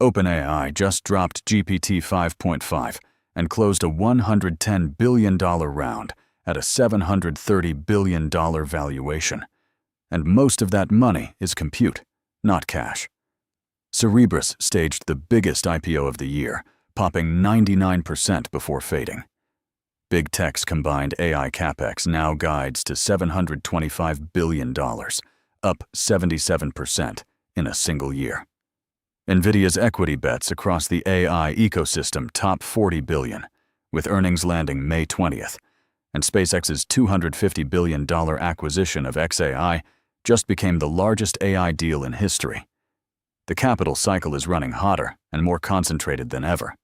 OpenAI just dropped GPT 5.5 and closed a $110 billion round at a $730 billion valuation. And most of that money is compute, not cash. Cerebras staged the biggest IPO of the year, popping 99% before fading. Big Tech's combined AI Capex now guides to $725 billion, up 77% in a single year. Nvidia's equity bets across the AI ecosystem top $40 billion, with earnings landing May 20th, and SpaceX's $250 billion acquisition of xAI just became the largest AI deal in history. The capital cycle is running hotter and more concentrated than ever.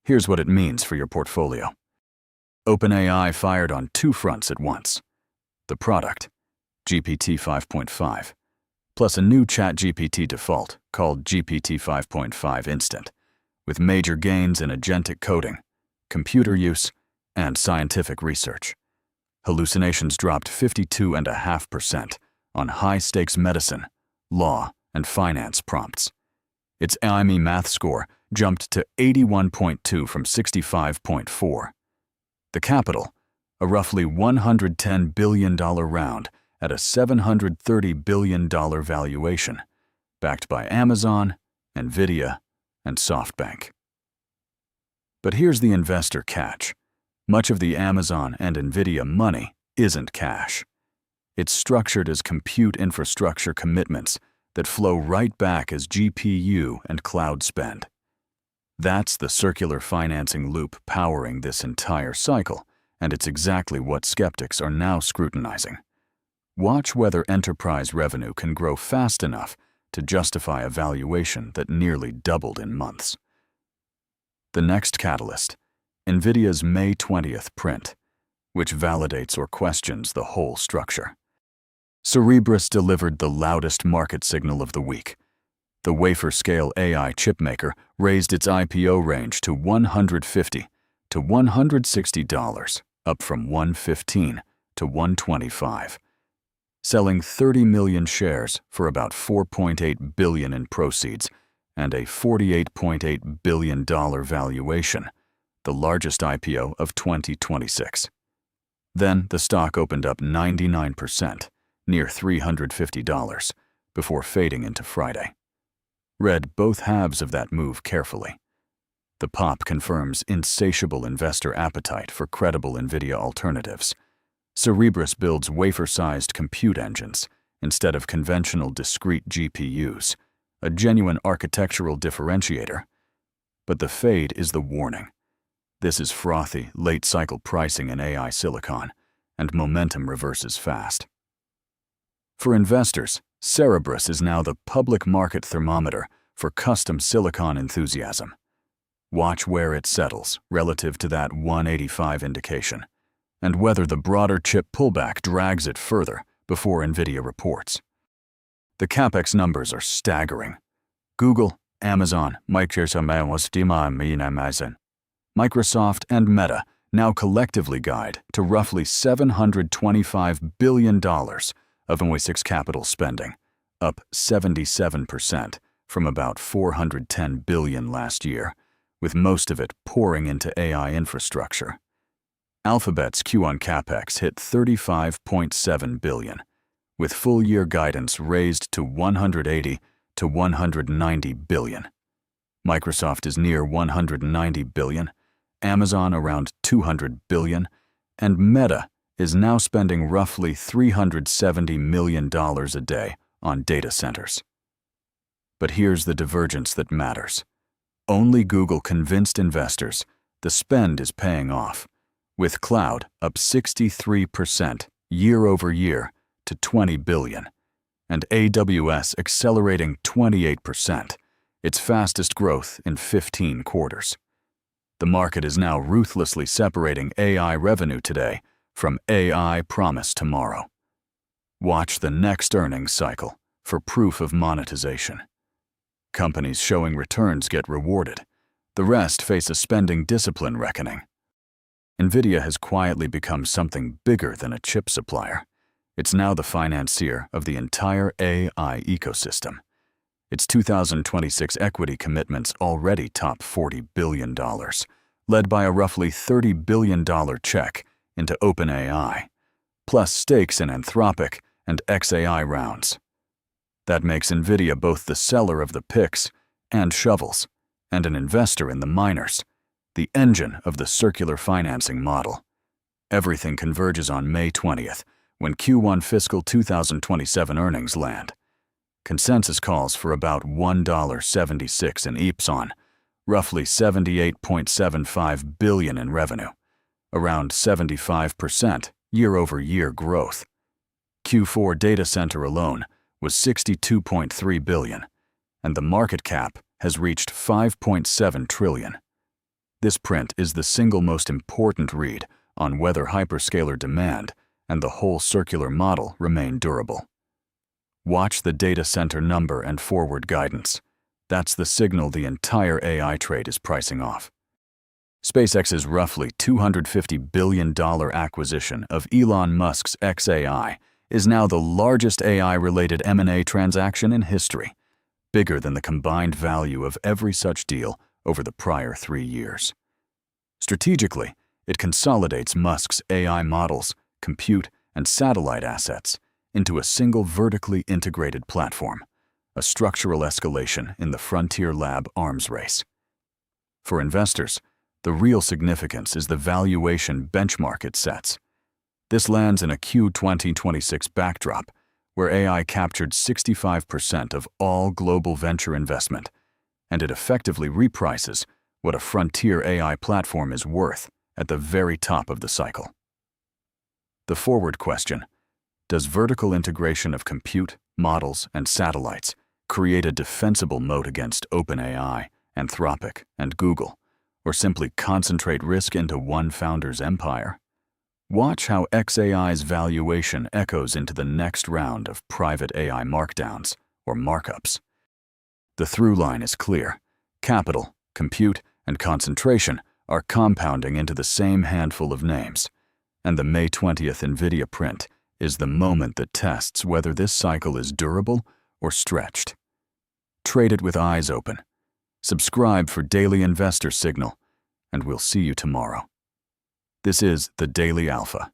Here's what it means for your portfolio. OpenAI fired on two fronts at once. The product, GPT 5.5, plus a new ChatGPT default called GPT 5.5 Instant, with major gains in agentic coding, computer use, and scientific research. Hallucinations dropped 52.5% on high-stakes medicine, law, and finance prompts. Its IME math score jumped to 81.2 from 65.4. The capital, a roughly $110 billion round at a $730 billion valuation, backed by Amazon, Nvidia, and SoftBank. But here's the investor catch. Much of the Amazon and Nvidia money isn't cash. It's structured as compute infrastructure commitments that flow right back as GPU and cloud spend. That's the circular financing loop powering this entire cycle, and it's exactly what skeptics are now scrutinizing. Watch whether enterprise revenue can grow fast enough to justify a valuation that nearly doubled in months. The next catalyst, Nvidia's May 20th print, which validates or questions the whole structure. Cerebras delivered the loudest market signal of the week. The wafer-scale AI chipmaker raised its IPO range to $150 to $160, up from $115 to $125, selling 30 million shares for about $4.8 billion in proceeds and a $48.8 billion valuation, the largest IPO of 2026. Then the stock opened up 99%, near $350, before fading into Friday. Read both halves of that move carefully. The pop confirms insatiable investor appetite for credible Nvidia alternatives. Cerebras builds wafer-sized compute engines instead of conventional discrete GPUs, a genuine architectural differentiator. But the fade is the warning. This is frothy, late-cycle pricing in AI silicon, and momentum reverses fast. For investors, Cerebras is now the public market thermometer for custom silicon enthusiasm. Watch where it settles relative to that 185 indication, and whether the broader chip pullback drags it further before Nvidia reports. The Capex numbers are staggering. Google, Amazon, Microsoft, and Meta now collectively guide to roughly $725 billion of 2026 capital spending, up 77% from about $410 billion last year, with most of it pouring into AI infrastructure. Alphabet's Q1 Capex hit $35.7 billion, with full-year guidance raised to $180 to $190 billion. Microsoft is near $190 billion, Amazon around $200 billion, and Meta is now spending roughly $370 million a day on data centers. But here's the divergence that matters. Only Google convinced investors the spend is paying off, with cloud up 63% year over year to $20 billion, and AWS accelerating 28%, its fastest growth in 15 quarters. The market is now ruthlessly separating AI revenue today from AI promise tomorrow. Watch the next earnings cycle for proof of monetization. Companies showing returns get rewarded. The rest face a spending discipline reckoning. Nvidia has quietly become something bigger than a chip supplier. It's now the financier of the entire AI ecosystem. Its 2026 equity commitments already top $40 billion, led by a roughly $30 billion check into Openai, plus stakes in Anthropic and XAI rounds. That makes Nvidia both the seller of the picks and shovels, and an investor in the miners, the engine of the circular financing model. Everything converges on May 20th, when Q1 fiscal 2027 earnings land. Consensus calls for about $1.76 in EPS on roughly $78.75 billion in revenue, around 75% year-over-year growth. Q4 data center alone was $62.3 billion, and the market cap has reached $5.7 trillion. This print is the single most important read on whether hyperscaler demand and the whole circular model remain durable. Watch the data center number and forward guidance. That's the signal the entire AI trade is pricing off. SpaceX's roughly $250 billion acquisition of Elon Musk's XAI is now the largest AI-related M&A transaction in history, bigger than the combined value of every such deal over the prior 3 years. Strategically, it consolidates Musk's AI models, compute, and satellite assets into a single vertically integrated platform, a structural escalation in the Frontier Lab arms race. For investors, the real significance is the valuation benchmark it sets. This lands in a Q 2026 backdrop where AI captured 65% of all global venture investment, and it effectively reprices what a frontier AI platform is worth at the very top of the cycle. The forward question: does vertical integration of compute, models, and satellites create a defensible moat against OpenAI, Anthropic, and Google, or simply concentrate risk into one founder's empire? Watch how XAI's valuation echoes into the next round of private AI markdowns, or markups. The through line is clear. Capital, compute, and concentration are compounding into the same handful of names, and the May 20th Nvidia print is the moment that tests whether this cycle is durable or stretched. Trade it with eyes open. Subscribe for daily investor signal, and we'll see you tomorrow. This is the Daily Alpha.